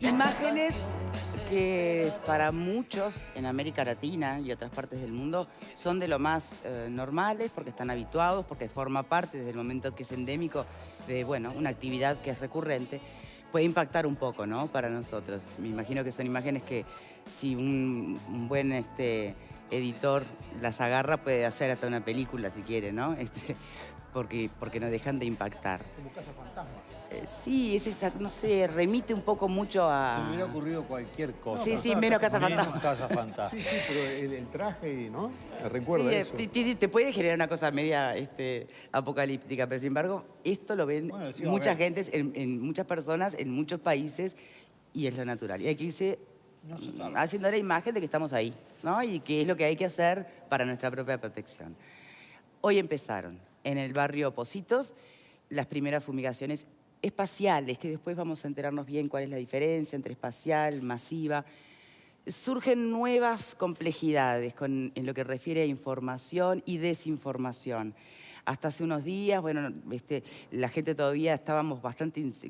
Imágenes que para muchos en América Latina y otras partes del mundo son de lo más normales, porque están habituados, porque forma parte desde el momento que es endémico de, bueno, una actividad que es recurrente. Puede impactar un poco, ¿no? Para nosotros. Me imagino que son imágenes que si un buen editor las agarra puede hacer hasta una película si quiere, ¿no? Porque no dejan de impactar. Como Casa Fantasma. Sí, es esa, no sé, remite un poco mucho a... Se me hubiera ocurrido cualquier cosa. Sí, sí, menos Casa Fantasma. Casa Fantasma. Sí, sí, pero el traje, ¿no? Me recuerda Sí, eso. te puede generar una cosa media apocalíptica, pero sin embargo, esto lo ven mucha gente, en muchas personas, en muchos países, y es lo natural. Y hay que irse haciendo la imagen de que estamos ahí, ¿no? Y qué es lo que hay que hacer para nuestra propia protección. Hoy empezaron en el barrio Pocitos las primeras fumigaciones espaciales, que después vamos a enterarnos bien cuál es la diferencia entre espacial, masiva. Surgen nuevas complejidades en lo que refiere a información y desinformación. Hasta hace unos días, bueno, la gente todavía estábamos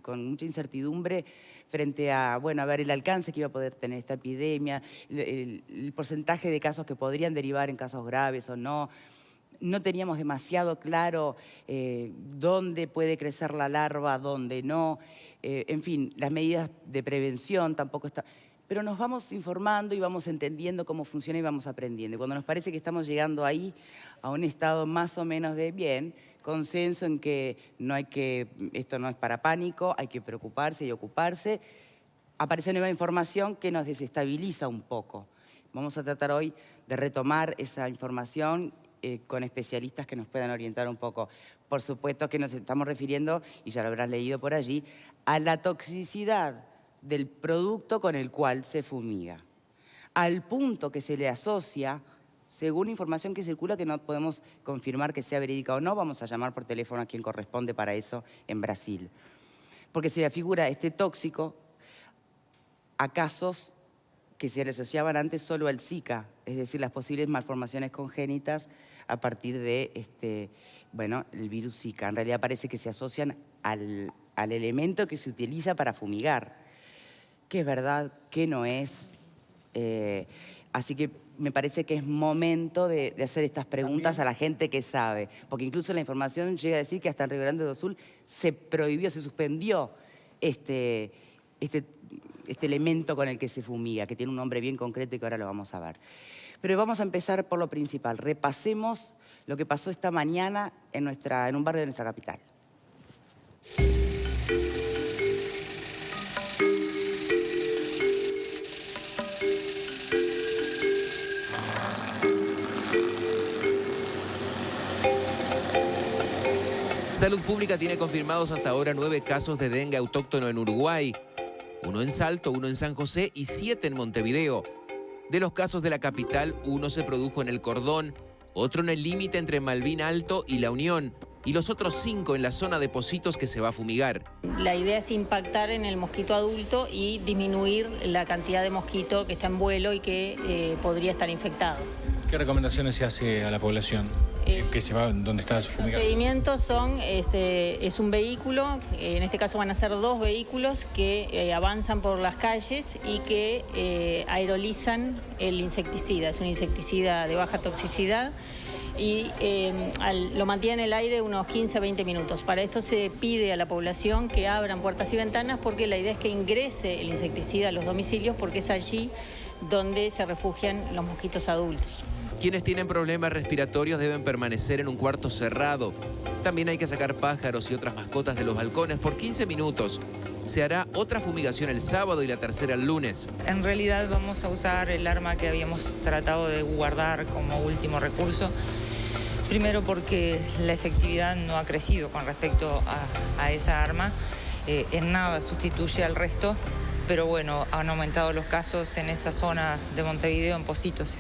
con mucha incertidumbre frente a, bueno, a ver el alcance que iba a poder tener esta epidemia, el porcentaje de casos que podrían derivar en casos graves o no. No teníamos demasiado claro dónde puede crecer la larva, dónde no. En fin, las medidas de prevención tampoco están... Pero nos vamos informando y vamos entendiendo cómo funciona y vamos aprendiendo. Y cuando nos parece que estamos llegando ahí a un estado más o menos de bien, consenso en que esto no es para pánico, hay que preocuparse y ocuparse, aparece nueva información que nos desestabiliza un poco. Vamos a tratar hoy de retomar esa información con especialistas que nos puedan orientar un poco. Por supuesto que nos estamos refiriendo, y ya lo habrás leído por allí, a la toxicidad del producto con el cual se fumiga, al punto que se le asocia, según información que circula, que no podemos confirmar que sea verídica o no, vamos a llamar por teléfono a quien corresponde para eso en Brasil. Porque se le afigura este tóxico a casos que se le asociaban antes solo al Zika, es decir, las posibles malformaciones congénitas a partir de bueno, el virus Zika. En realidad parece que se asocian al elemento que se utiliza para fumigar. ¿Qué es verdad? ¿Qué no es? Así que me parece que es momento de hacer estas preguntas a la gente que sabe. Porque incluso la información llega a decir que hasta en Río Grande do Sul se prohibió, se suspendió este elemento con el que se fumiga, que tiene un nombre bien concreto y que ahora lo vamos a ver. Pero vamos a empezar por lo principal. Repasemos lo que pasó esta mañana en un barrio de nuestra capital. Salud Pública tiene confirmados hasta ahora 9 casos de dengue autóctono en Uruguay. 1 en Salto, 1 en San José y 7 en Montevideo. De los casos de la capital, 1 se produjo en El Cordón, otro en el límite entre Malvin Alto y La Unión, y los otros 5 en la zona de Pocitos que se va a fumigar. La idea es impactar en el mosquito adulto y disminuir la cantidad de mosquito que está en vuelo y que podría estar infectado. ¿Qué recomendaciones se hace a la población que se va donde está su fumigación? Los procedimientos son, es un vehículo, en este caso van a ser 2 vehículos que avanzan por las calles y que aerolizan el insecticida. Es un insecticida de baja toxicidad y lo mantiene en el aire unos 15 a 20 minutos. Para esto se pide a la población que abran puertas y ventanas porque la idea es que ingrese el insecticida a los domicilios porque es allí donde se refugian los mosquitos adultos. Quienes tienen problemas respiratorios deben permanecer en un cuarto cerrado. También hay que sacar pájaros y otras mascotas de los balcones por 15 minutos. Se hará otra fumigación el sábado y la tercera el lunes. En realidad vamos a usar el arma que habíamos tratado de guardar como último recurso. Primero porque la efectividad no ha crecido con respecto a esa arma. En nada sustituye al resto, pero bueno, han aumentado los casos en esa zona de Montevideo, en Pocitos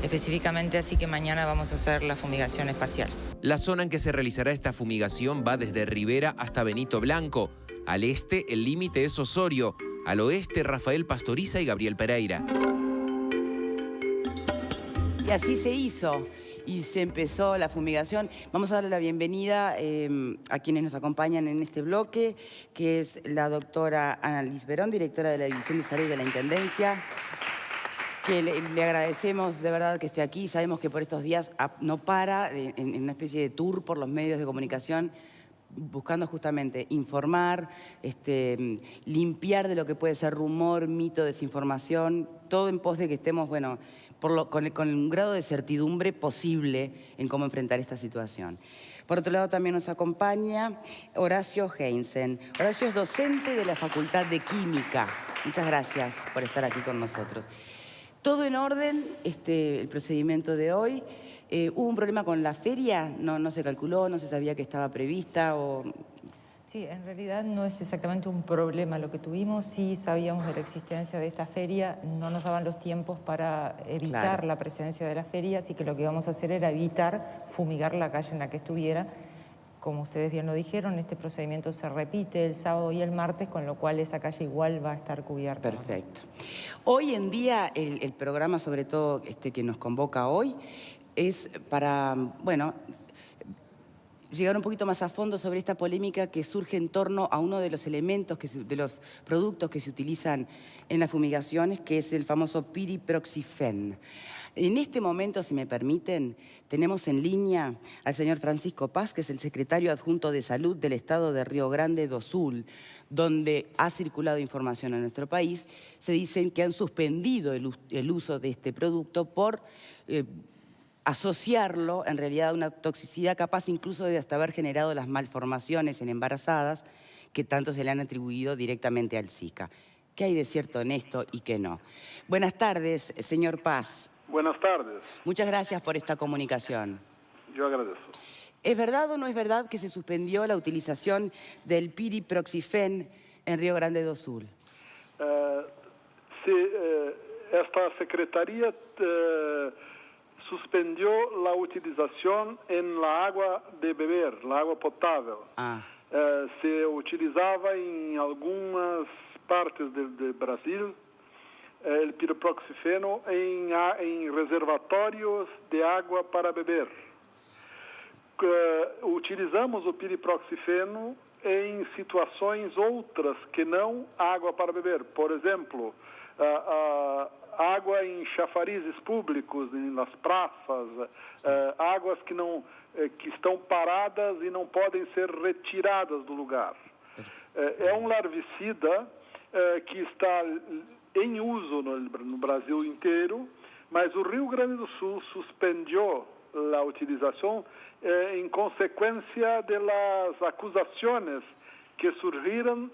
específicamente, así que mañana vamos a hacer la fumigación espacial. La zona en que se realizará esta fumigación va desde Rivera hasta Benito Blanco. Al este, el límite es Osorio. Al oeste, Rafael Pastoriza y Gabriel Pereira. Y así se hizo. y se empezó la fumigación. Vamos a darle la bienvenida a quienes nos acompañan en este bloque, que es la doctora Ana Liz Verón, directora de la División de Salud de la Intendencia, que le agradecemos de verdad que esté aquí. Sabemos que por estos días no para en una especie de tour por los medios de comunicación, buscando justamente informar, limpiar de lo que puede ser rumor, mito, desinformación, todo en pos de que estemos, bueno, con un grado de certidumbre posible en cómo enfrentar esta situación. Por otro lado, también nos acompaña Horacio Heinzen. Horacio es docente de la Facultad de Química. Muchas gracias por estar aquí con nosotros. Todo en orden, el procedimiento de hoy. ¿Hubo un problema con la feria? ¿No se calculó? ¿No se sabía que estaba prevista? Sí, en realidad no es exactamente un problema lo que tuvimos. Sí sabíamos de la existencia de esta feria, no nos daban los tiempos para evitar la presencia de la feria, así que lo que íbamos a hacer era evitar fumigar la calle en la que estuviera. Como ustedes bien lo dijeron, este procedimiento se repite el sábado y el martes, con lo cual esa calle igual va a estar cubierta. Perfecto. Hoy en día, el programa, sobre todo que nos convoca hoy, es para, bueno, llegar un poquito más a fondo sobre esta polémica que surge en torno a uno de los elementos, de los productos que se utilizan en las fumigaciones, que es el famoso piriproxifen. En este momento, si me permiten, tenemos en línea al señor Francisco Paz, que es el secretario adjunto de Salud del Estado de Río Grande do Sul, donde ha circulado información en nuestro país. Se dicen que han suspendido el uso de este producto por asociarlo en realidad a una toxicidad capaz incluso de hasta haber generado las malformaciones en embarazadas que tanto se le han atribuido directamente al Zika. ¿Qué hay de cierto en esto y qué no? Buenas tardes, señor Paz. Buenas tardes. Muchas gracias por esta comunicación. Yo agradezco. ¿Es verdad o no es verdad que se suspendió la utilización del piriproxifen en Río Grande do Sul? Esta secretaría suspendió la utilización en la agua de beber, la agua potable. Se utilizaba en algunas partes de Brasil el piriproxifeno en reservatorios de agua para beber. Utilizamos o piriproxifeno em situações outras que não água para beber. Por exemplo, água em chafarizes públicos, nas praças, águas que estão paradas e não podem ser retiradas do lugar. É um larvicida que está em uso no Brasil inteiro, mas o Rio Grande do Sul suspendeu a utilização em consequência das acusações que surgiram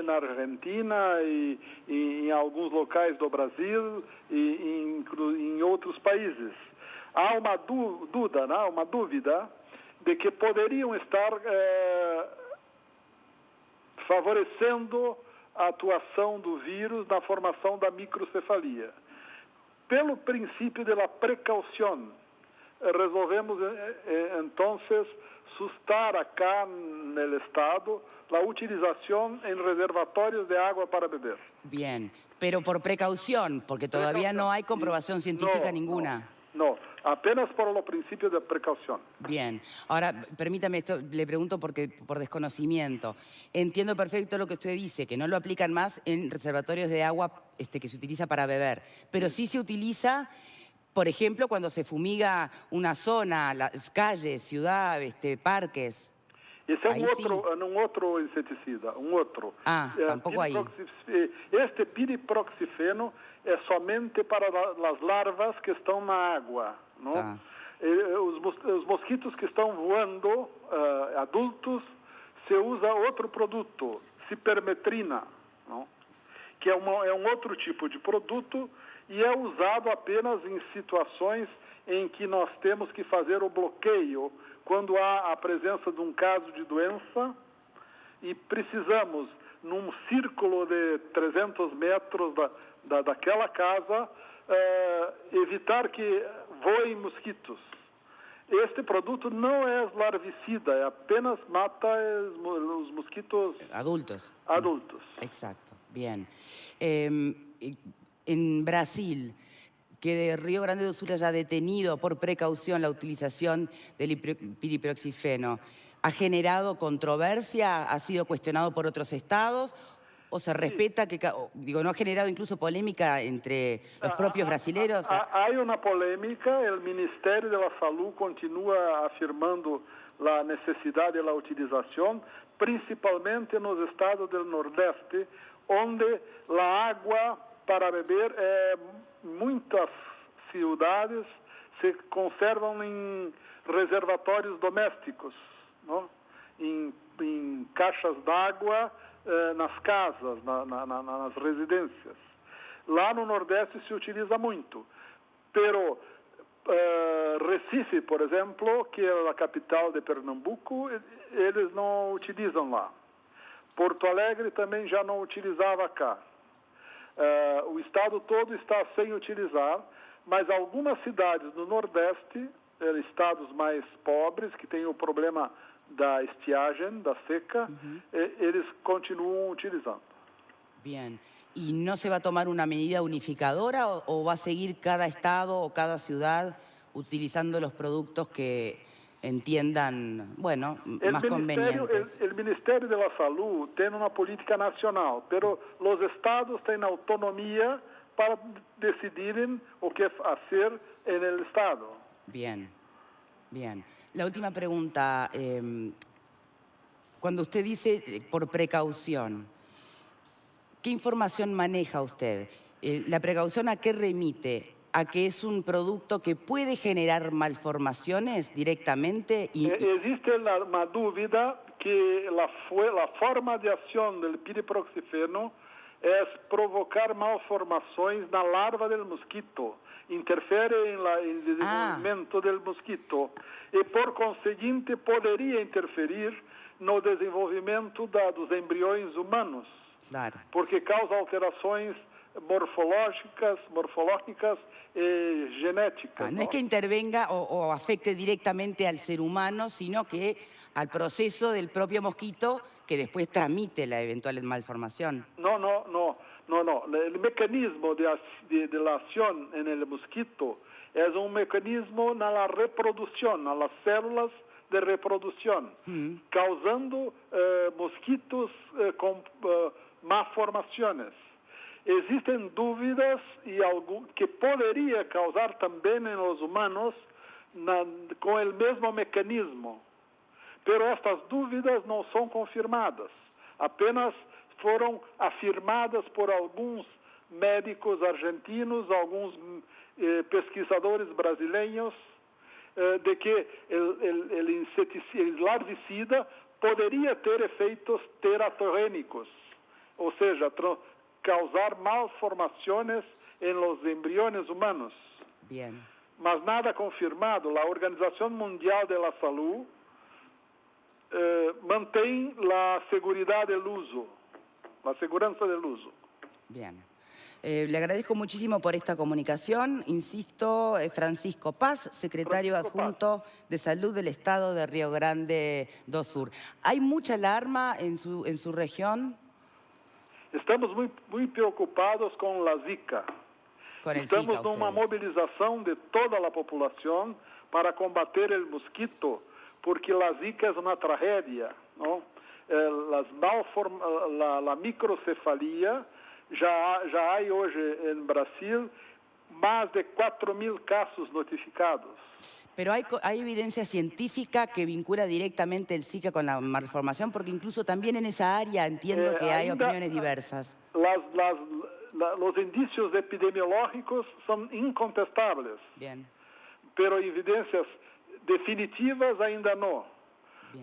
na Argentina e em alguns locais do Brasil e em outros países. Há uma dúvida de que poderiam estar favorecendo a atuação do vírus na formação da microcefalia. Pelo princípio da precaução, resolvemos então sustar acá no estado la utilización en reservatorios de agua para beber. Bien, pero por precaución, porque todavía no hay comprobación científica ninguna. No, apenas por los principios de precaución. Bien, ahora permítame esto, le pregunto porque por desconocimiento. Entiendo perfecto lo que usted dice, que no lo aplican más en reservatorios de agua que se utiliza para beber, pero sí se utiliza, por ejemplo, cuando se fumiga una zona, las calles, ciudad, parques. Esse é um outro inseticida, um outro. Tampoco aí. Este piriproxifeno é somente para as larvas que estão na água, não? Tá. Os mosquitos que estão voando, adultos, se usa outro produto, cipermetrina, não? Que é um outro tipo de produto e é usado apenas em situações em que nós temos que fazer o bloqueio, quando há a presença de um caso de doença e precisamos, num círculo de 300 metros daquela casa, evitar que voem mosquitos. Este produto não é larvicida, apenas mata os mosquitos adultos. Adultos. Exacto, bien. En Brasil, que Río Grande do Sul haya detenido por precaución la utilización del piriproxifeno, ¿ha generado controversia? ¿Ha sido cuestionado por otros estados? ¿O se respeta que, digo, no ha generado incluso polémica entre los propios brasileños? Hay una polémica, el Ministerio de la Salud continúa afirmando la necesidad de la utilización, principalmente en los estados del Nordeste, donde la agua para beber, muchas ciudades se conservan en reservatorios domésticos, ¿no? En caixas d'água nas casas, nas residências. Lá no Nordeste se utiliza muito, pero Recife, por exemplo, que é a capital de Pernambuco, eles não utilizam lá. Porto Alegre também já não utilizava cá. O estado todo está sem utilizar, mas algumas cidades do Nordeste, estados mais pobres, que têm o problema da estiagem, da seca, eles continuam utilizando. Bien. ¿Y no se va a tomar una medida unificadora o va a seguir cada estado o cada ciudad utilizando los productos que entiendan, bueno, más convenientes? El Ministerio de la Salud tiene una política nacional, pero los estados tienen autonomía para decidir o qué hacer en el estado. Bien, bien. La última pregunta, cuando usted dice por precaución, ¿qué información maneja usted? ¿La precaución a qué remite? ¿A que es un producto que puede generar malformaciones directamente? Existe una duda que la forma de acción del piriproxifeno es provocar malformaciones en la larva del mosquito, interfiere en el desenvolvimiento del mosquito y por consiguiente podría interferir en el desenvolvimiento de los embriones humanos. Claro. Porque causa alterações morfológicas y genéticas. No es que intervenga o afecte directamente al ser humano, sino que al proceso del propio mosquito que después transmite la eventual malformación. No. El mecanismo de la acción en el mosquito es un mecanismo en la reproducción, en las células de reproducción, causando mosquitos con malformaciones. Existen dudas que podría causar también en los humanos con el mismo mecanismo, pero estas dudas no son confirmadas, apenas fueron afirmadas por algunos médicos argentinos, algunos pesquisadores brasileños, de que el larvicida podría tener efectos teratogénicos, o sea, causar malformaciones en los embriones humanos. Bien. Mas nada confirmado. La Organización Mundial de la Salud mantém la seguridad del uso, la seguranza del uso. Bien. Le agradezco muchísimo por esta comunicación. Insisto, Francisco Paz, secretario adjunto de Salud del Estado de Río Grande do Sul. ¿Hay mucha alarma en su región? Estamos muy preocupados con la Zika. Estamos en una movilización de toda la población para combater el mosquito, porque la Zika es una tragedia, ¿no? La microcefalia, ya hay hoy en Brasil más de 4.000 casos notificados. Pero hay evidencia científica que vincula directamente el Zika con la malformación, porque incluso también en esa área entiendo que hay opiniones diversas. Los indicios epidemiológicos son incontestables. Bien. Pero evidencias definitivas ainda no.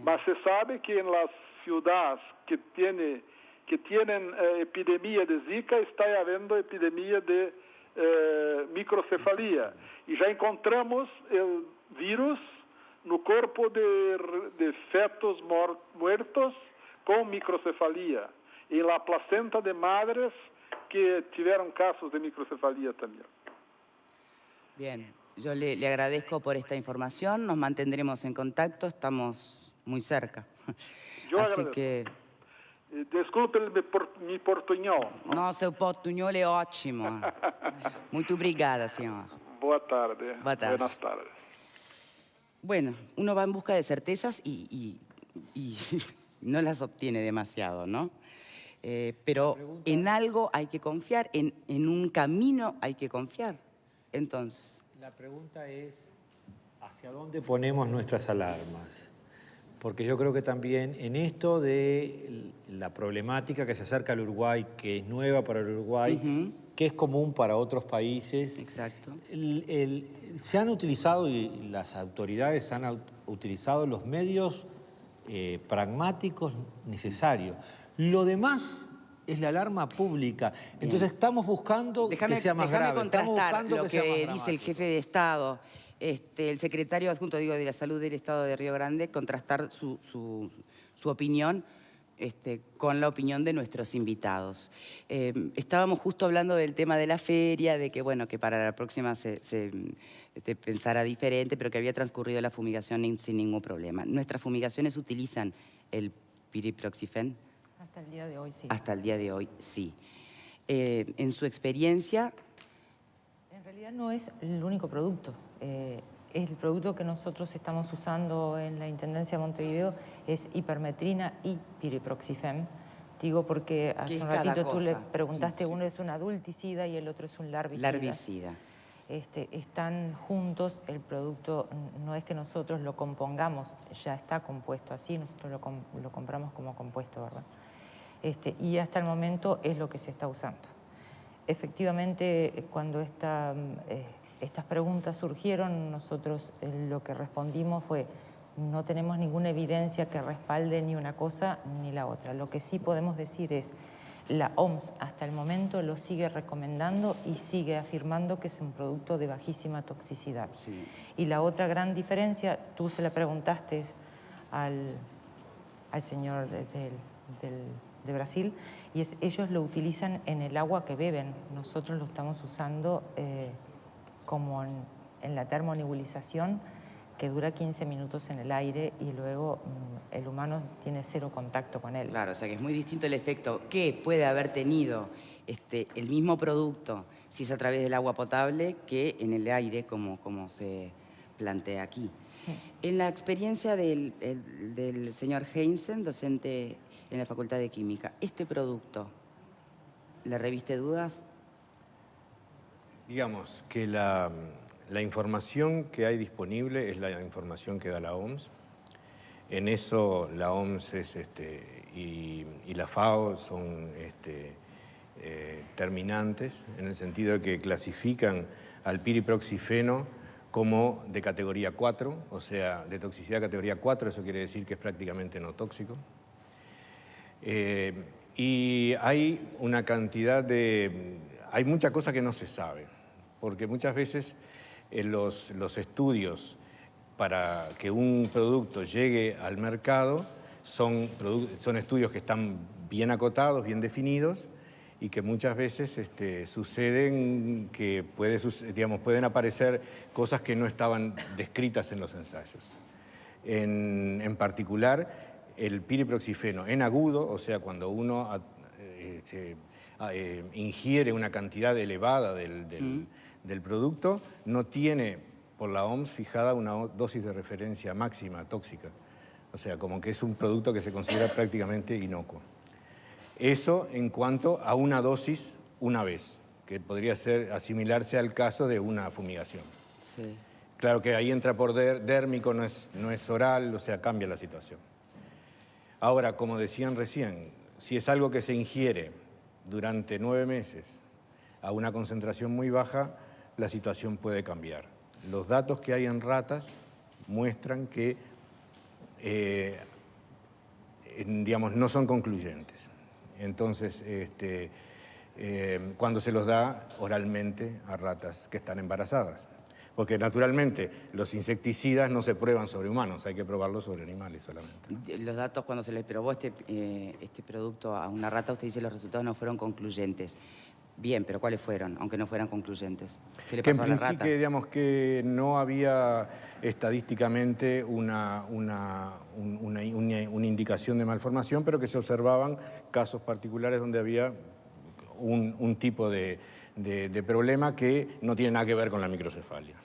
Mas se sabe que en las ciudades que tienen epidemia de Zika está habiendo epidemia de microcefalia. Y ya encontramos el virus no corpo de fetos muertos con microcefalia. Y en la placenta de madres que tuvieron casos de microcefalia también. Bien, yo le agradezco por esta información. Nos mantendremos en contacto, estamos muy cerca. Yo Así agradezco. que Desculpe mi portunhol. No, seu portunhol é ótimo. Muito obrigada, senhor. Boa tarde. Boa tarde. Buenas tardes. Bueno, uno va en busca de certezas y no las obtiene demasiado, ¿no? Pero en algo hay que confiar, en un camino hay que confiar. Entonces. La pregunta es, ¿hacia dónde ponemos nuestras alarmas? Porque yo creo que también en esto de la problemática que se acerca al Uruguay, que es nueva para el Uruguay, que es común para otros países. Exacto. Se han utilizado, y las autoridades han utilizado los medios pragmáticos necesarios. Lo demás es la alarma pública. Entonces estamos buscando que sea más grave. Déjame contrastar lo que dice el jefe de Estado, el secretario adjunto, digo, de la Salud del Estado de Río Grande, contrastar su opinión con la opinión de nuestros invitados. Estábamos justo hablando del tema de la feria, de que, bueno, que para la próxima se pensara diferente, pero que había transcurrido la fumigación sin ningún problema. ¿Nuestras fumigaciones utilizan el piriproxifen? Hasta el día de hoy, sí. Hasta el día de hoy, sí. En su experiencia... En realidad no es el único producto. El producto que nosotros estamos usando en la Intendencia de Montevideo es hipermetrina y piriproxifen. Digo porque hace un ratito tú le preguntaste, uno es un adulticida y el otro es un larvicida. Larvicida. Están juntos, el producto no es que nosotros lo compongamos, ya está compuesto así, nosotros lo compramos como compuesto, ¿verdad? Y hasta el momento es lo que se está usando. Efectivamente, cuando estas preguntas surgieron, nosotros lo que respondimos fue: no tenemos ninguna evidencia que respalde ni una cosa ni la otra. Lo que sí podemos decir es, la OMS hasta el momento lo sigue recomendando y sigue afirmando que es un producto de bajísima toxicidad. Sí. Y la otra gran diferencia, tú se la preguntaste al señor de Brasil, y ellos lo utilizan en el agua que beben. Nosotros lo estamos usando como en la termonebulización, que dura 15 minutos en el aire y luego el humano tiene cero contacto con él. Claro, o sea que es muy distinto el efecto que puede haber tenido el mismo producto si es a través del agua potable que en el aire, como se plantea aquí. En la experiencia del señor Heinzen, docente en la Facultad de Química, ¿este producto le reviste dudas? Digamos que la información que hay disponible es la información que da la OMS. En eso la OMS y la FAO son terminantes, en el sentido de que clasifican al piriproxifeno como de categoría 4, o sea, de toxicidad categoría 4, eso quiere decir que es prácticamente no tóxico. Y hay una cantidad hay mucha cosa que no se sabe, porque muchas veces los estudios para que un producto llegue al mercado son estudios que están bien acotados, bien definidos, y que muchas veces suceden que pueden aparecer cosas que no estaban descritas en los ensayos. En particular, el piriproxifeno en agudo, o sea, cuando uno ingiere una cantidad elevada del producto, no tiene por la OMS fijada una dosis de referencia máxima tóxica. O sea, como que es un producto que se considera prácticamente inocuo. Eso en cuanto a una dosis una vez, que podría asimilarse al caso de una fumigación. Sí. Claro que ahí entra por dérmico, no es oral, o sea, cambia la situación. Ahora, como decían recién, si es algo que se ingiere durante 9 meses a una concentración muy baja, la situación puede cambiar. Los datos que hay en ratas muestran que, no son concluyentes. Entonces, cuando se los da oralmente a ratas que están embarazadas. Porque naturalmente los insecticidas no se prueban sobre humanos, hay que probarlos sobre animales solamente. Los datos, cuando se les probó este producto a una rata, usted dice que los resultados no fueron concluyentes. Bien, pero ¿cuáles fueron? Aunque no fueran concluyentes. ¿Qué le Que en pasó a la rata? principio, digamos que no había estadísticamente una indicación de malformación, pero que se observaban casos particulares donde había un tipo de problema que no tiene nada que ver con la microcefalia,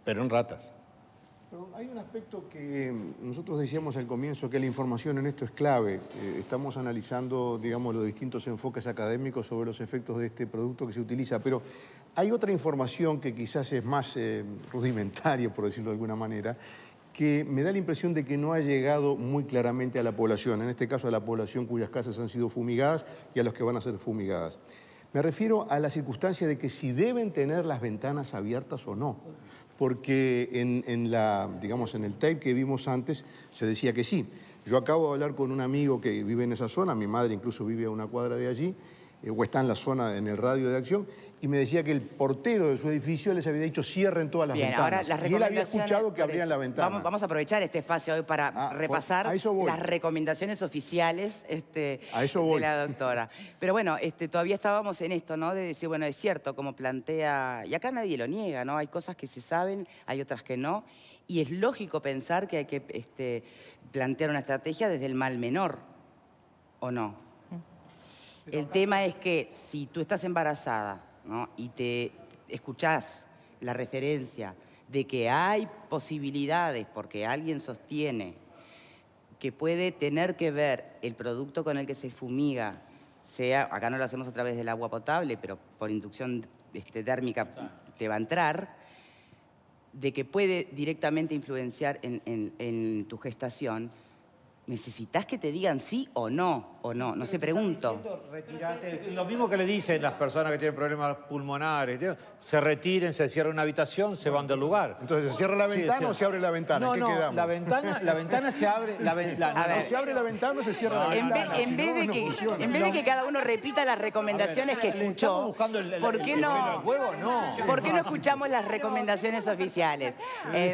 pero en ratas. Pero hay un aspecto que nosotros decíamos al comienzo, que la información en esto es clave. Estamos analizando, digamos, los distintos enfoques académicos sobre los efectos de este producto que se utiliza, pero hay otra información que quizás es más rudimentaria, por decirlo de alguna manera, que me da la impresión de que no ha llegado muy claramente a la población, en este caso a la población cuyas casas han sido fumigadas y a los que van a ser fumigadas. Me refiero a la circunstancia de que si deben tener las ventanas abiertas o no. Porque en el tape que vimos antes se decía que sí. Yo acabo de hablar con un amigo que vive en esa zona, mi madre incluso vive a una cuadra de allí, o está en la zona, en el radio de acción, y me decía que el portero de su edificio les había dicho cierren todas las ventanas. Ahora, las y él había escuchado que abrían la ventana. Vamos a aprovechar este espacio hoy para repasar las recomendaciones oficiales de la doctora. Pero bueno, todavía estábamos en esto, ¿no? De decir, bueno, es cierto, como plantea, y acá nadie lo niega, ¿no? Hay cosas que se saben, hay otras que no, y es lógico pensar que hay que plantear una estrategia desde el mal menor, ¿o no? El tema es que si tú estás embarazada, ¿no? Y te escuchás la referencia de que hay posibilidades, porque alguien sostiene que puede tener que ver el producto con el que se fumiga, sea, acá no lo hacemos a través del agua potable, pero por inducción dérmica te va a entrar, de que puede directamente influenciar en tu gestación, necesitas que te digan sí o no, no se pregunto. Lo mismo que le dicen las personas que tienen problemas pulmonares, se retiren, se cierran una habitación, se van del lugar. Entonces, ¿se cierra la ventana o se abre la ventana? No, ¿Qué quedamos? la ventana se abre. ¿Se abre la ventana o se cierra la ventana? En vez de que cada uno repita las recomendaciones que escuchó, ¿por qué no escuchamos las recomendaciones oficiales?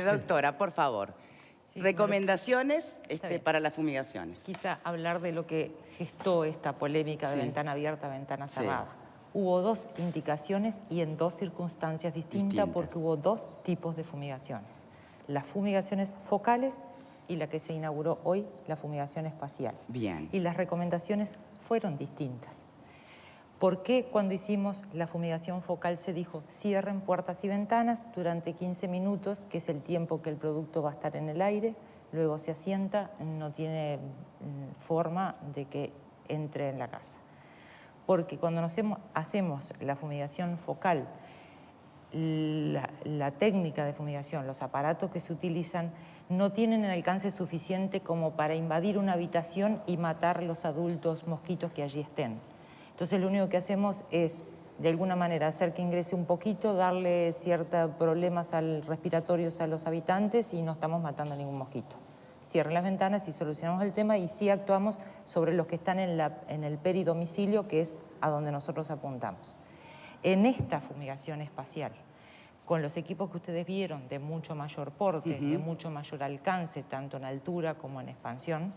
Doctora, por favor. Recomendaciones para las fumigaciones. Quizá hablar de lo que gestó esta polémica de ventana abierta, ventana cerrada. Hubo dos indicaciones y en dos circunstancias distintas porque hubo dos tipos de fumigaciones. Las fumigaciones focales y la que se inauguró hoy, la fumigación espacial. Bien. Y las recomendaciones fueron distintas. ¿Por qué cuando hicimos la fumigación focal se dijo cierren puertas y ventanas durante 15 minutos, que es el tiempo que el producto va a estar en el aire, luego se asienta, no tiene forma de que entre en la casa? Porque cuando hacemos la fumigación focal, la técnica de fumigación, los aparatos que se utilizan, no tienen el alcance suficiente como para invadir una habitación y matar los adultos mosquitos que allí estén. Entonces lo único que hacemos es, de alguna manera, hacer que ingrese un poquito, darle ciertos problemas respiratorios a los habitantes y no estamos matando ningún mosquito. Cierren las ventanas y solucionamos el tema y sí actuamos sobre los que están en el peridomicilio, que es a donde nosotros apuntamos. En esta fumigación espacial, con los equipos que ustedes vieron de mucho mayor porte, de mucho mayor alcance, tanto en altura como en expansión,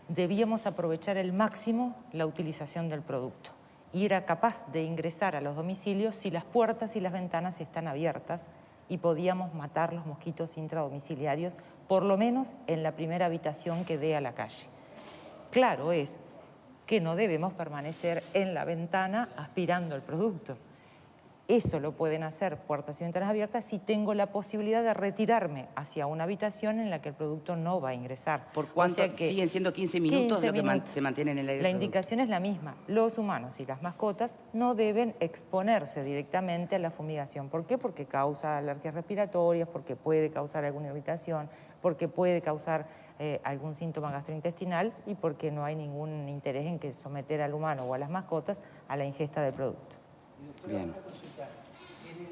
debíamos aprovechar al máximo la utilización del producto. Y era capaz de ingresar a los domicilios si las puertas y las ventanas están abiertas y podíamos matar los mosquitos intradomiciliarios, por lo menos en la primera habitación que dé a la calle. Claro es que no debemos permanecer en la ventana aspirando el producto. Eso lo pueden hacer puertas y ventanas abiertas si tengo la posibilidad de retirarme hacia una habitación en la que el producto no va a ingresar. ¿Por cuánto? Siguen siendo 15 minutos lo que se mantiene en el aire. La indicación es la misma. Los humanos y las mascotas no deben exponerse directamente a la fumigación. ¿Por qué? Porque causa alergias respiratorias, porque puede causar alguna irritación, porque puede causar algún síntoma gastrointestinal y porque no hay ningún interés en que someter al humano o a las mascotas a la ingesta del producto. Bien.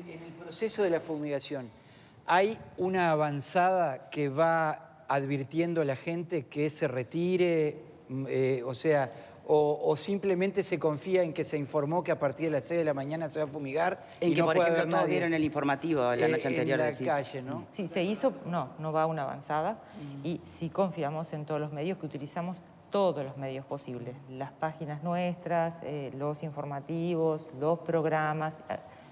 En el proceso de la fumigación, ¿hay una avanzada que va advirtiendo a la gente que se retire? O simplemente se confía en que se informó que a partir de las 6 de la mañana se va a fumigar? En que, por ejemplo, todos dieron el informativo la noche anterior. En la calle, ¿no? Sí, se hizo, no va una avanzada. Y sí confiamos en todos los medios que utilizamos todos los medios posibles, las páginas nuestras, los informativos, los programas.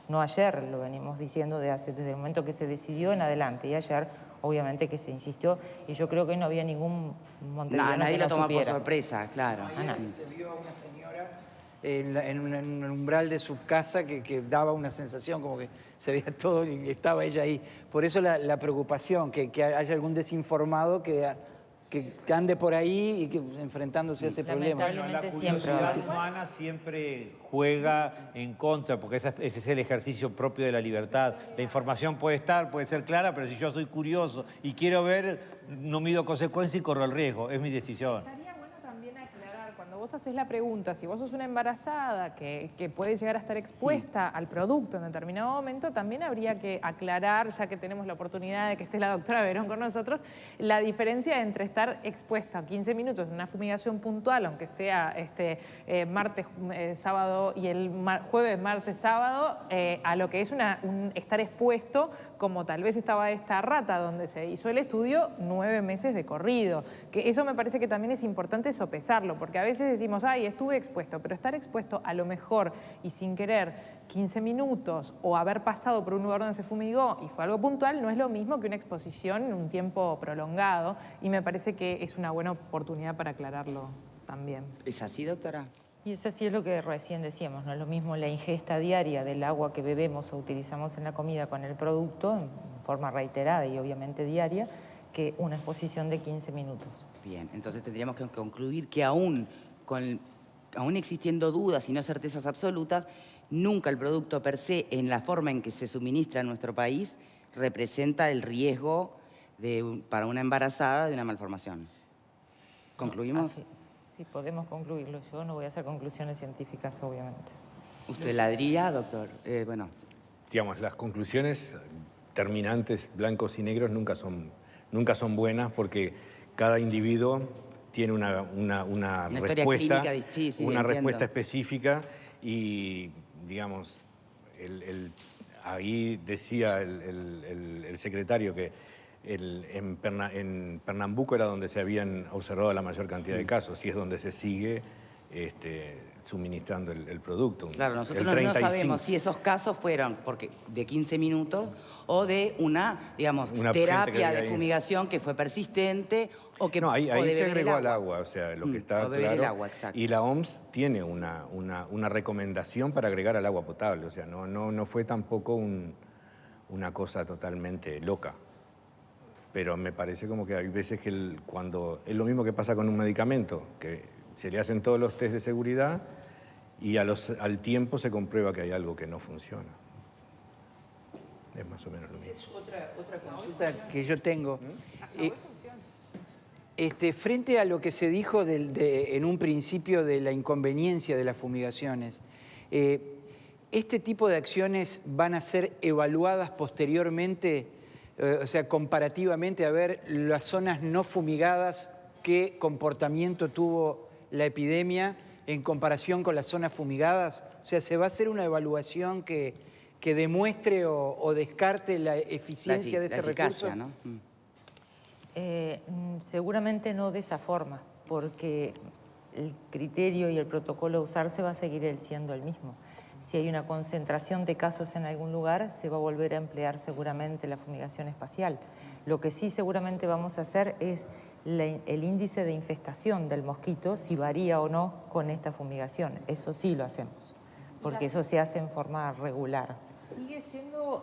No ayer, lo venimos diciendo desde el momento que se decidió en adelante, y ayer obviamente que se insistió, y yo creo que no había ningún montevideano nadie que lo no tomó supiera. por sorpresa, claro. Se vio a una señora en un umbral de su casa que daba una sensación como que se veía todo y estaba ella ahí. Por eso la preocupación, que haya algún desinformado que ande por ahí y que enfrentándose a ese problema. Bueno, la curiosidad humana siempre juega en contra, porque ese es el ejercicio propio de la libertad. La información puede ser clara, pero si yo soy curioso y quiero ver, no mido consecuencias y corro el riesgo. Es mi decisión. Estaría bueno también aclarar, cuando vos haces la pregunta, si vos sos una embarazada que puede llegar a estar expuesta al producto en determinado momento, también habría que aclarar, ya que tenemos la oportunidad de que esté la doctora Verón con nosotros, la diferencia entre estar expuesta 15 minutos en una fumigación puntual, aunque sea martes, sábado y el jueves, martes, sábado, a lo que es estar expuesto, como tal vez estaba esta rata donde se hizo el estudio 9 meses de corrido. Que eso me parece que también es importante sopesarlo, porque a veces decimos, ay, estuve expuesto, pero estar expuesto a lo mejor y sin querer 15 minutos o haber pasado por un lugar donde se fumigó y fue algo puntual, no es lo mismo que una exposición en un tiempo prolongado, y me parece que es una buena oportunidad para aclararlo también. ¿Es así, doctora? Y eso sí es lo que recién decíamos, no es lo mismo la ingesta diaria del agua que bebemos o utilizamos en la comida con el producto, en forma reiterada y obviamente diaria, que una exposición de 15 minutos. Bien, entonces tendríamos que concluir que aún existiendo dudas y no certezas absolutas, nunca el producto per se, en la forma en que se suministra en nuestro país, representa el riesgo para una embarazada de una malformación. ¿Concluimos? Sí, podemos concluirlo. Yo no voy a hacer conclusiones científicas, obviamente. ¿Usted la diría, doctor? Bueno. Digamos, las conclusiones terminantes, blancos y negros, nunca son buenas, porque cada individuo tiene una respuesta, respuesta específica, y, digamos, ahí decía el secretario que en Pernambuco era donde se habían observado la mayor cantidad de casos, y es donde se sigue suministrando el producto. Claro, nosotros no sabemos si esos casos fueron de 15 minutos o de una terapia de fumigación que fue persistente o que... No, ahí se agregó al agua, o sea, lo que está claro. El agua, exacto. Y la OMS tiene una recomendación para agregar al agua potable, o sea, no fue tampoco una cosa totalmente loca. Pero me parece como que hay veces que cuando es lo mismo que pasa con un medicamento, que se le hacen todos los test de seguridad y al tiempo se comprueba que hay algo que no funciona. Es más o menos lo mismo. Es otra consulta que yo tengo. Frente a lo que se dijo en un principio de la inconveniencia de las fumigaciones, ¿este tipo de acciones van a ser evaluadas posteriormente? O sea, comparativamente, a ver las zonas no fumigadas, qué comportamiento tuvo la epidemia en comparación con las zonas fumigadas. O sea, ¿se va a hacer una evaluación que demuestre o descarte la eficiencia de este recurso? ¿No? Seguramente no de esa forma, porque el criterio y el protocolo a usarse va a seguir siendo el mismo. Si hay una concentración de casos en algún lugar, se va a volver a emplear seguramente la fumigación espacial. Lo que sí seguramente vamos a hacer es el índice de infestación del mosquito, si varía o no con esta fumigación. Eso sí lo hacemos, porque eso se hace en forma regular. ¿Sigue siendo,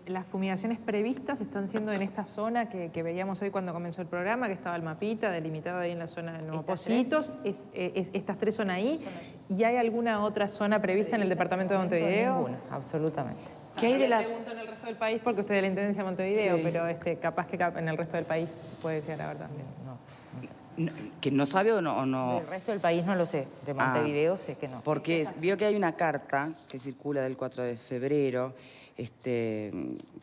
las fumigaciones previstas están siendo en esta zona que veíamos hoy cuando comenzó el programa, que estaba el mapita delimitado ahí en la zona de Nuevos Pocitos? ¿Estas tres son ahí? ¿Y hay alguna otra zona prevista en el departamento de Montevideo? Ninguna, absolutamente. ¿Qué hay de las...? Pregunto en el resto del país porque usted es de la Intendencia de Montevideo, sí. Pero capaz que en el resto del país puede llegar a ver también. ¿Que no sabe o no? Del resto del país no lo sé, de Montevideo sé que no. Porque vio que hay una carta que circula del 4 de febrero,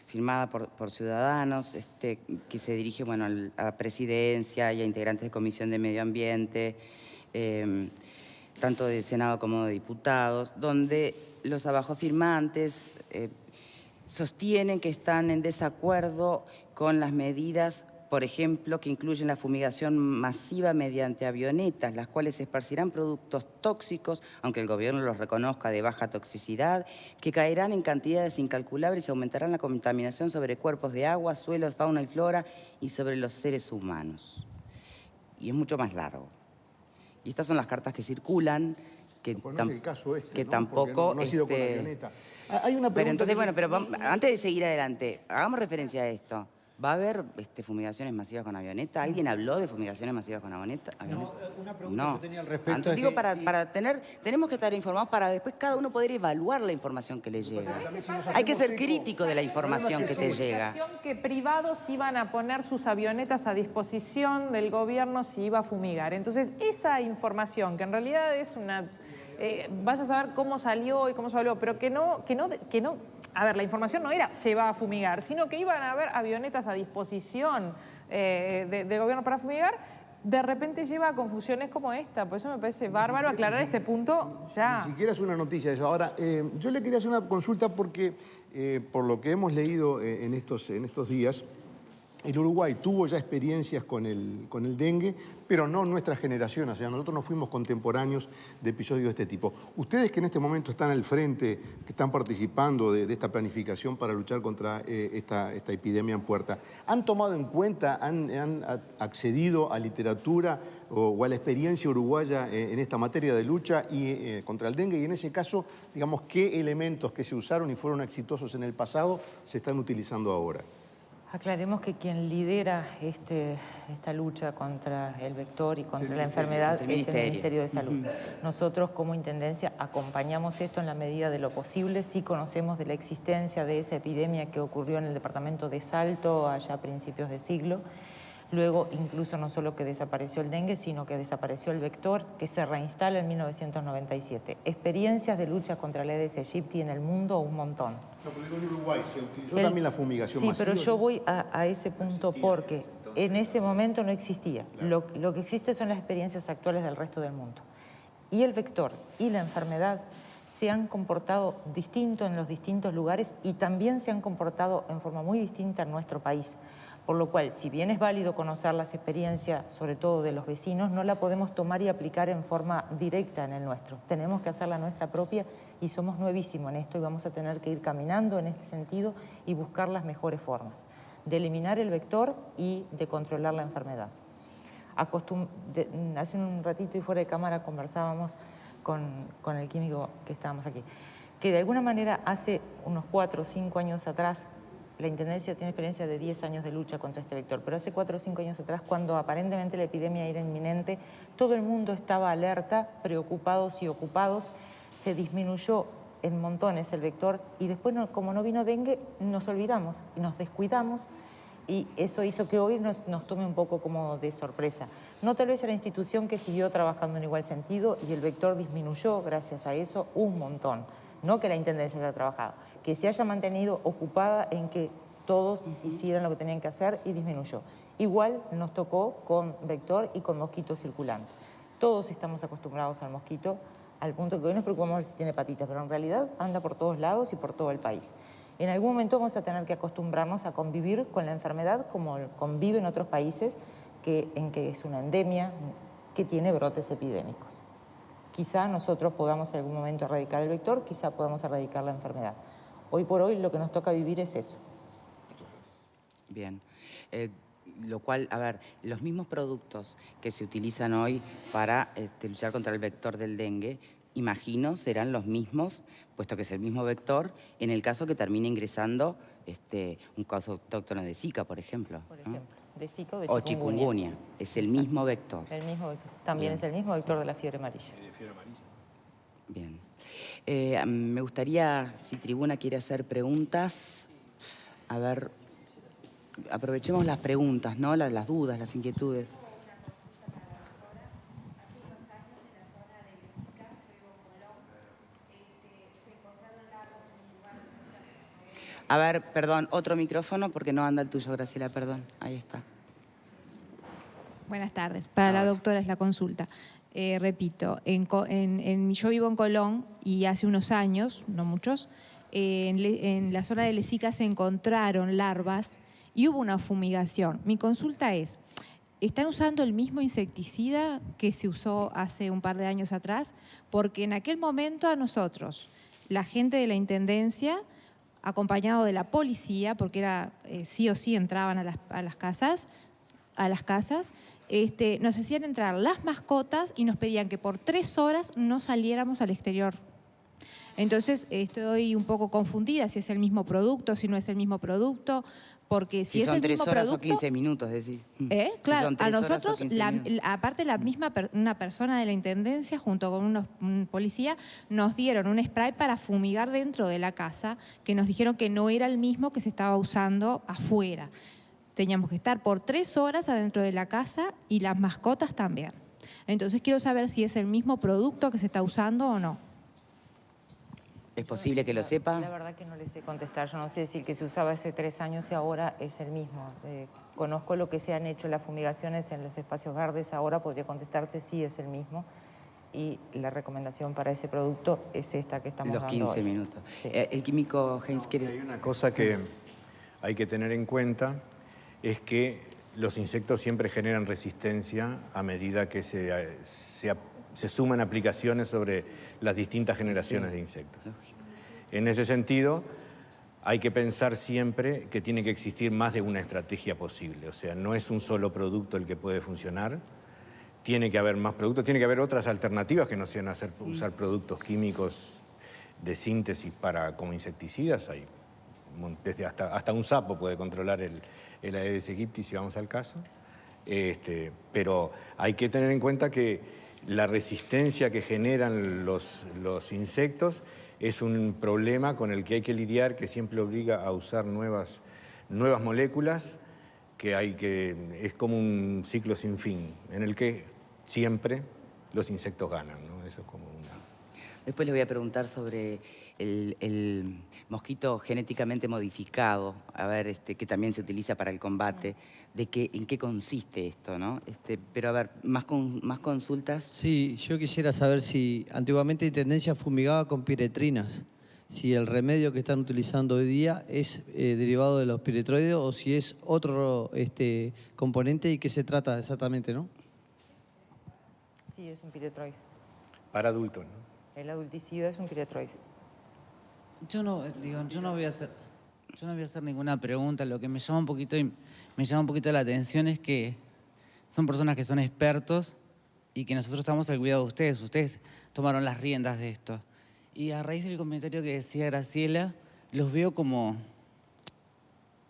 firmada por ciudadanos, que se dirige a Presidencia y a integrantes de Comisión de Medio Ambiente, tanto del Senado como de Diputados, donde los abajo firmantes sostienen que están en desacuerdo con las medidas por ejemplo, que incluyen la fumigación masiva mediante avionetas, las cuales esparcirán productos tóxicos, aunque el gobierno los reconozca de baja toxicidad, que caerán en cantidades incalculables y aumentarán la contaminación sobre cuerpos de agua, suelos, fauna y flora y sobre los seres humanos. Y es mucho más largo. Y estas son las cartas que circulan, que, no es el caso que ¿no? tampoco... No ha sido con avioneta. Hay una pregunta... Pero entonces, bueno, pero antes de seguir adelante, hagamos referencia a esto. ¿Va a haber fumigaciones masivas con avioneta? ¿Alguien habló de fumigaciones masivas con avioneta? No, una pregunta que tenía al respecto. Entonces, digo, tenemos que estar informados para después cada uno poder evaluar la información que le llega. Hay que ser crítico de la información que te llega. Que privados iban a poner sus avionetas a disposición del gobierno si iba a fumigar. Entonces, esa información, que en realidad es una... vaya a saber cómo salió y cómo se evaluó, pero que no... A ver, la información no era se va a fumigar, sino que iban a haber avionetas a disposición del gobierno para fumigar, de repente lleva a confusiones como esta. Por eso me parece bárbaro aclarar este punto ya. Ni siquiera es una noticia eso. Ahora, yo le quería hacer una consulta porque, por lo que hemos leído en estos días, el Uruguay tuvo ya experiencias con el dengue, pero no nuestra generación. O sea, nosotros no fuimos contemporáneos de episodios de este tipo. Ustedes que en este momento están al frente, que están participando de esta planificación para luchar contra esta epidemia en puerta, ¿han tomado en cuenta, han accedido a literatura o a la experiencia uruguaya en esta materia de lucha contra el dengue? Y en ese caso, digamos, ¿qué elementos que se usaron y fueron exitosos en el pasado se están utilizando ahora? Aclaremos que quien lidera esta lucha contra el vector y contra la enfermedad es el Ministerio de Salud. Nosotros como Intendencia acompañamos esto en la medida de lo posible. Sí conocemos de la existencia de esa epidemia que ocurrió en el departamento de Salto allá a principios de siglo. Luego, incluso no solo que desapareció el dengue, sino que desapareció el vector, que se reinstala en 1997. Experiencias de lucha contra la Aedes aegypti en el mundo, un montón. No, pero digo, en Uruguay se utilizó también la fumigación masiva. Sí, pero yo voy a ese punto porque en ese momento no existía. Claro. Lo que existe son las experiencias actuales del resto del mundo. Y el vector y la enfermedad se han comportado distinto en los distintos lugares y también se han comportado en forma muy distinta en nuestro país. Por lo cual, si bien es válido conocer las experiencias, sobre todo de los vecinos, no la podemos tomar y aplicar en forma directa en el nuestro. Tenemos que hacer la nuestra propia y somos nuevísimos en esto y vamos a tener que ir caminando en este sentido y buscar las mejores formas de eliminar el vector y de controlar la enfermedad. Hace un ratito y fuera de cámara conversábamos con el químico que estábamos aquí, que de alguna manera hace unos 4 o 5 años atrás, la Intendencia tiene experiencia de 10 años de lucha contra este vector, pero hace 4 o 5 años atrás, cuando aparentemente la epidemia era inminente, todo el mundo estaba alerta, preocupados y ocupados, se disminuyó en montones el vector y después, como no vino dengue, nos olvidamos y nos descuidamos y eso hizo que hoy nos tome un poco como de sorpresa. No tal vez a la institución que siguió trabajando en igual sentido y el vector disminuyó gracias a eso un montón. No que la Intendencia haya trabajado, que se haya mantenido ocupada en que todos hicieran lo que tenían que hacer y disminuyó. Igual nos tocó con vector y con mosquito circulante. Todos estamos acostumbrados al mosquito, al punto que hoy nos preocupamos si tiene patitas, pero en realidad anda por todos lados y por todo el país. En algún momento vamos a tener que acostumbrarnos a convivir con la enfermedad como convive en otros países, en que es una endemia que tiene brotes epidémicos. Quizá nosotros podamos en algún momento erradicar el vector, quizá podamos erradicar la enfermedad. Hoy por hoy lo que nos toca vivir es eso. Bien. Lo cual, a ver, los mismos productos que se utilizan hoy para luchar contra el vector del dengue, imagino serán los mismos, puesto que es el mismo vector, en el caso que termine ingresando un caso autóctono de Zika, por ejemplo. Por ejemplo. ¿No? De Zika o de chikungunya. O chikungunya. Es el mismo vector. El mismo vector. También es el mismo vector de la fiebre amarilla. Bien. Me gustaría, si Tribuna quiere hacer preguntas, a ver, aprovechemos las preguntas, ¿no? Las dudas, las inquietudes. A ver, perdón, otro micrófono porque no anda el tuyo, Graciela, perdón. Ahí está. Buenas tardes. Para la doctora es la consulta. Repito, yo vivo en Colón y hace unos años, no muchos, en la zona de Lezica se encontraron larvas y hubo una fumigación. Mi consulta es, ¿están usando el mismo insecticida que se usó hace un par de años atrás? Porque en aquel momento a nosotros, la gente de la Intendencia, acompañado de la policía, porque era sí o sí entraban a las casas, nos hacían entrar las mascotas y nos pedían que por 3 horas no saliéramos al exterior. Entonces estoy un poco confundida si es el mismo producto, si no es el mismo producto, porque si es el mismo producto... Si son 3 horas o 15 minutos, decís. Claro, si a nosotros, aparte una persona de la Intendencia junto con un policía nos dieron un spray para fumigar dentro de la casa, que nos dijeron que no era el mismo que se estaba usando afuera. Teníamos que estar por 3 horas adentro de la casa y las mascotas también. Entonces quiero saber si es el mismo producto que se está usando o no. ¿Es posible que lo sepa? La verdad que no le sé contestar. Yo no sé si el que se usaba hace 3 años y ahora es el mismo. Conozco lo que se han hecho las fumigaciones en los espacios verdes. Ahora podría contestarte si es el mismo. Y la recomendación para ese producto es esta que estamos dando hoy. Los 15 minutos. Sí. El químico Heinz quiere... Hay una cosa que hay que tener en cuenta, es que los insectos siempre generan resistencia a medida que se suman aplicaciones sobre las distintas generaciones de insectos. En ese sentido, hay que pensar siempre que tiene que existir más de una estrategia posible. O sea, no es un solo producto el que puede funcionar, tiene que haber más productos, tiene que haber otras alternativas que no sean usar productos químicos de síntesis como insecticidas. Hay desde hasta un sapo puede controlar el Aedes aegypti, si vamos al caso. Pero hay que tener en cuenta que la resistencia que generan los insectos es un problema con el que hay que lidiar, que siempre obliga a usar nuevas moléculas, es como un ciclo sin fin, en el que siempre los insectos ganan, ¿no? Eso es como una... Después le voy a preguntar sobre el mosquito genéticamente modificado, a ver, que también se utiliza para el combate, en qué consiste esto, ¿no? Pero a ver, más consultas. Sí, yo quisiera saber si antiguamente Intendencia fumigaba con piretrinas, si el remedio que están utilizando hoy día es derivado de los piretroides o si es otro componente y qué se trata exactamente, ¿no? Sí, es un piretroide. Para adultos, ¿no? El adulticida es un piretroide. Yo no voy a hacer ninguna pregunta. Lo que me llama un poquito la atención es que son personas que son expertos y que nosotros estamos al cuidado de ustedes. Ustedes tomaron las riendas de esto. Y a raíz del comentario que decía Graciela, los veo como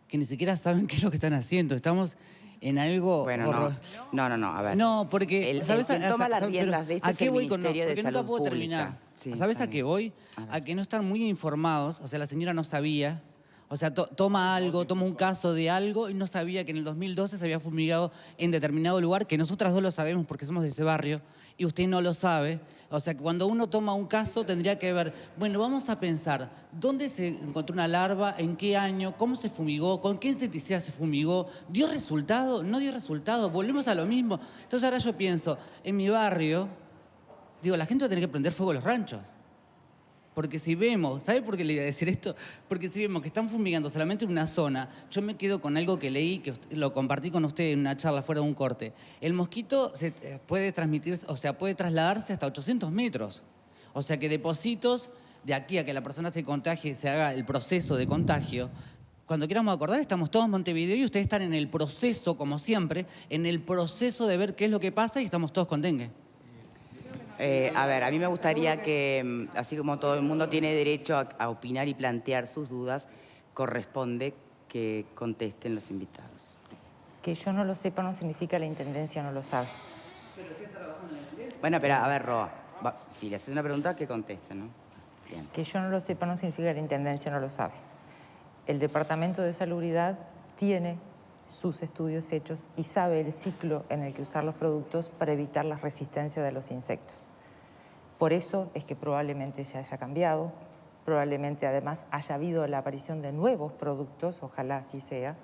que ni siquiera saben qué es lo que están haciendo. Estamos en algo... Bueno, no, a ver. No, porque... ¿sabes? El que toma las riendas de esto es el Ministerio de Salud Pública. Terminar. Sí, ¿sabes a qué voy? A que no están muy informados. O sea, la señora no sabía. O sea, toma un caso de algo y no sabía que en el 2012 se había fumigado en determinado lugar, que nosotras dos lo sabemos porque somos de ese barrio, y usted no lo sabe. O sea, que cuando uno toma un caso tendría que ver, bueno, vamos a pensar, ¿dónde se encontró una larva? ¿En qué año? ¿Cómo se fumigó? ¿Con qué insecticida se fumigó? ¿Dio resultado? ¿No dio resultado? Volvemos a lo mismo. Entonces ahora yo pienso, en mi barrio, la gente va a tener que prender fuego a los ranchos. Porque si vemos, ¿sabe por qué le iba a decir esto? Porque si vemos que están fumigando solamente en una zona, yo me quedo con algo que leí, que lo compartí con usted en una charla fuera de un corte. El mosquito puede trasladarse hasta 800 metros. O sea que de Pocitos, de aquí a que la persona se contagie, se haga el proceso de contagio. Cuando queramos acordar, estamos todos en Montevideo y ustedes están en el proceso, como siempre, en el proceso de ver qué es lo que pasa y estamos todos con dengue. A ver, a mí me gustaría que, así como todo el mundo tiene derecho a opinar y plantear sus dudas, corresponde que contesten los invitados. Que yo no lo sepa no significa que la Intendencia no lo sabe. Pero usted está trabajando en la Intendencia. Bueno, pero a ver, Roa, si le haces una pregunta, que conteste, ¿no? Bien. Que yo no lo sepa no significa que la Intendencia no lo sabe. El Departamento de Salubridad tiene sus estudios hechos y sabe el ciclo en el que usar los productos para evitar la resistencia de los insectos. Por eso es que probablemente se haya cambiado, probablemente además haya habido la aparición de nuevos productos, ojalá así sea.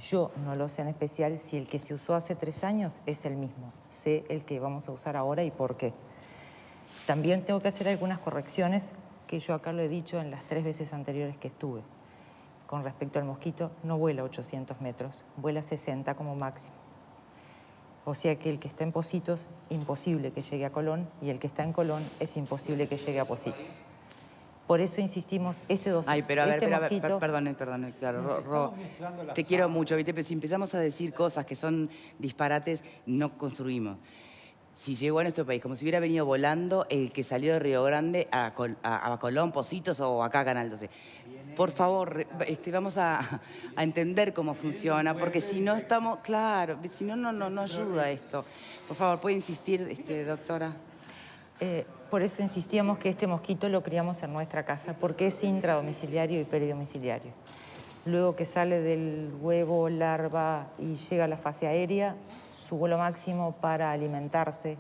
Yo no lo sé en especial si el que se usó hace 3 años es el mismo. Sé el que vamos a usar ahora y por qué. También tengo que hacer algunas correcciones que yo acá lo he dicho en las 3 veces anteriores que estuve. con respecto al mosquito, no vuela 800 metros, vuela 60 como máximo. O sea que el que está en Pocitos, imposible que llegue a Colón, y el que está en Colón es imposible que llegue a Pocitos. Por eso insistimos, este dosis. Ay, pero a ver, perdón, claro, te quiero mucho, ¿viste? Pero si empezamos a decir cosas que son disparates, no construimos. Si llegó a nuestro país, como si hubiera venido volando el que salió de Río Grande a Colón, Pocitos o acá a Canal 12. Por favor, vamos a entender cómo funciona, porque si no estamos, claro, si no, no ayuda esto. Por favor, ¿puede insistir, doctora? Por eso insistíamos que este mosquito lo criamos en nuestra casa, porque es intradomiciliario y peridomiciliario. Luego que sale del huevo, larva y llega a la fase aérea, su vuelo máximo para alimentarse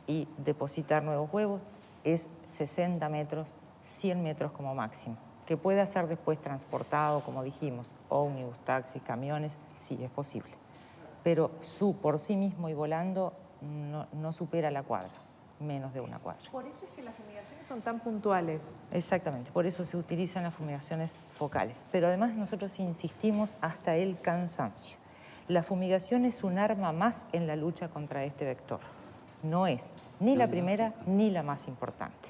y depositar nuevos huevos es 60 metros, 100 metros como máximo. Que pueda ser después transportado, como dijimos, ómnibus, taxis, camiones, sí, es posible. Pero por sí mismo y volando no supera la cuadra, menos de una cuadra. Por eso es que las fumigaciones son tan puntuales. Exactamente, por eso se utilizan las fumigaciones focales. Pero además nosotros insistimos hasta el cansancio. La fumigación es un arma más en la lucha contra este vector. No es ni la primera ni la más importante.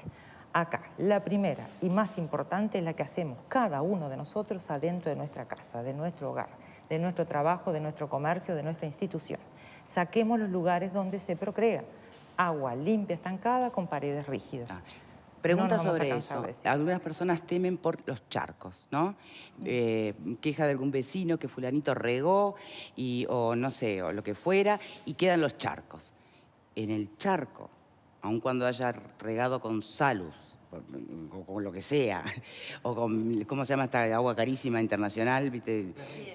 Acá, la primera y más importante es la que hacemos cada uno de nosotros adentro de nuestra casa, de nuestro hogar, de nuestro trabajo, de nuestro comercio, de nuestra institución. Saquemos los lugares donde se procrea. Agua limpia, estancada, con paredes rígidas. Pregunta sobre eso. Algunas personas temen por los charcos, ¿no? Queja de algún vecino que fulanito regó o no sé, o lo que fuera, y quedan los charcos. En el charco, aun cuando haya regado con Salus, o con lo que sea, o con, ¿cómo se llama esta agua carísima internacional? ¿Viste?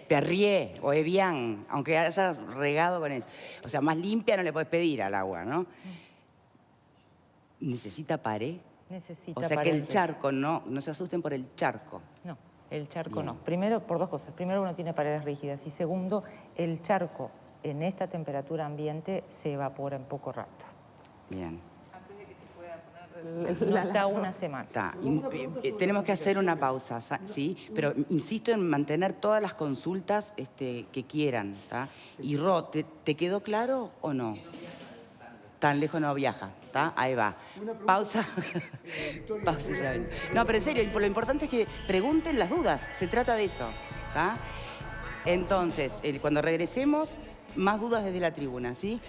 Perrier o Evian, aunque haya regado con eso. O sea, más limpia no le puedes pedir al agua, ¿no? ¿Necesita pared? Necesita pared. O sea, que el charco, no se asusten por el charco. No, el charco no. Primero, por dos cosas. Primero, uno tiene paredes rígidas y segundo, el charco en esta temperatura ambiente se evapora en poco rato. Bien. No está una semana. Tenemos que hacer una pausa, ¿sí? Pero insisto en mantener todas las consultas que quieran, ¿tá? Y Ro, ¿te quedó claro o no? Tan lejos no viaja, ¿tá? Ahí va. Pausa. Pausa y ya ven. No, pero en serio, lo importante es que pregunten las dudas. Se trata de eso, ¿tá? Entonces, cuando regresemos, más dudas desde la tribuna, ¿sí?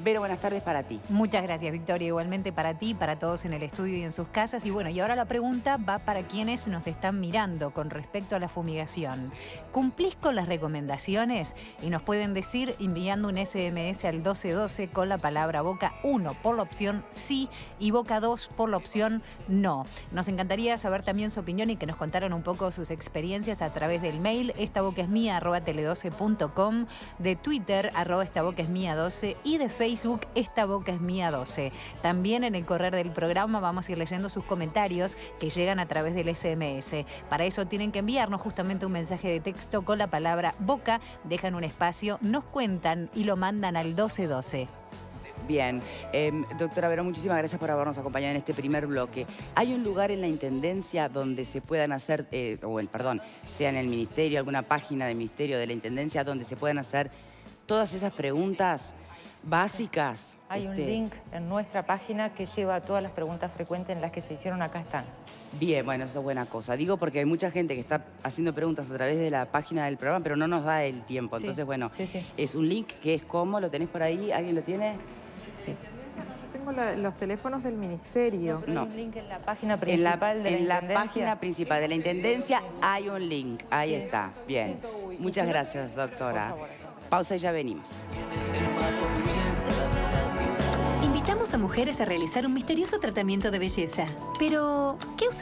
Vero, buenas tardes para ti. Muchas gracias, Victoria. Igualmente para ti, para todos en el estudio y en sus casas. Y bueno, y ahora la pregunta va para quienes nos están mirando con respecto a la fumigación. ¿Cumplís con las recomendaciones? Y nos pueden decir enviando un SMS al 1212 con la palabra Boca 1 por la opción sí y Boca 2 por la opción no. Nos encantaría saber también su opinión y que nos contaran un poco sus experiencias a través del mail estabocaesmia@tele12.com, de Twitter @estabocaesmia12 y de Facebook estabocaesmia12. También en el correr del programa vamos a ir leyendo sus comentarios que llegan a través del SMS. Para eso tienen que enviarnos justamente un mensaje de texto con la palabra Boca, dejan un espacio, nos cuentan y lo mandan al 1212. Bien. Doctora Vero, muchísimas gracias por habernos acompañado en este primer bloque. ¿Hay un lugar en la Intendencia donde se puedan hacer, sea en el Ministerio, alguna página del Ministerio de la Intendencia, donde se puedan hacer todas esas preguntas básicas? Hay un link en nuestra página que lleva a todas las preguntas frecuentes en las que se hicieron, acá están. Bien, bueno, eso es buena cosa. Digo porque hay mucha gente que está haciendo preguntas a través de la página del programa, pero no nos da el tiempo. Entonces, bueno, es un link que es ¿cómo? ¿Lo tenés por ahí? ¿Alguien lo tiene? Sí. Yo tengo los teléfonos del Ministerio. No. Hay un link en la página principal de la Intendencia. En la página principal de la Intendencia hay un link. Ahí está. Bien. Muchas gracias, doctora. Pausa y ya venimos. Invitamos a mujeres a realizar un misterioso tratamiento de belleza. Pero, ¿qué usamos?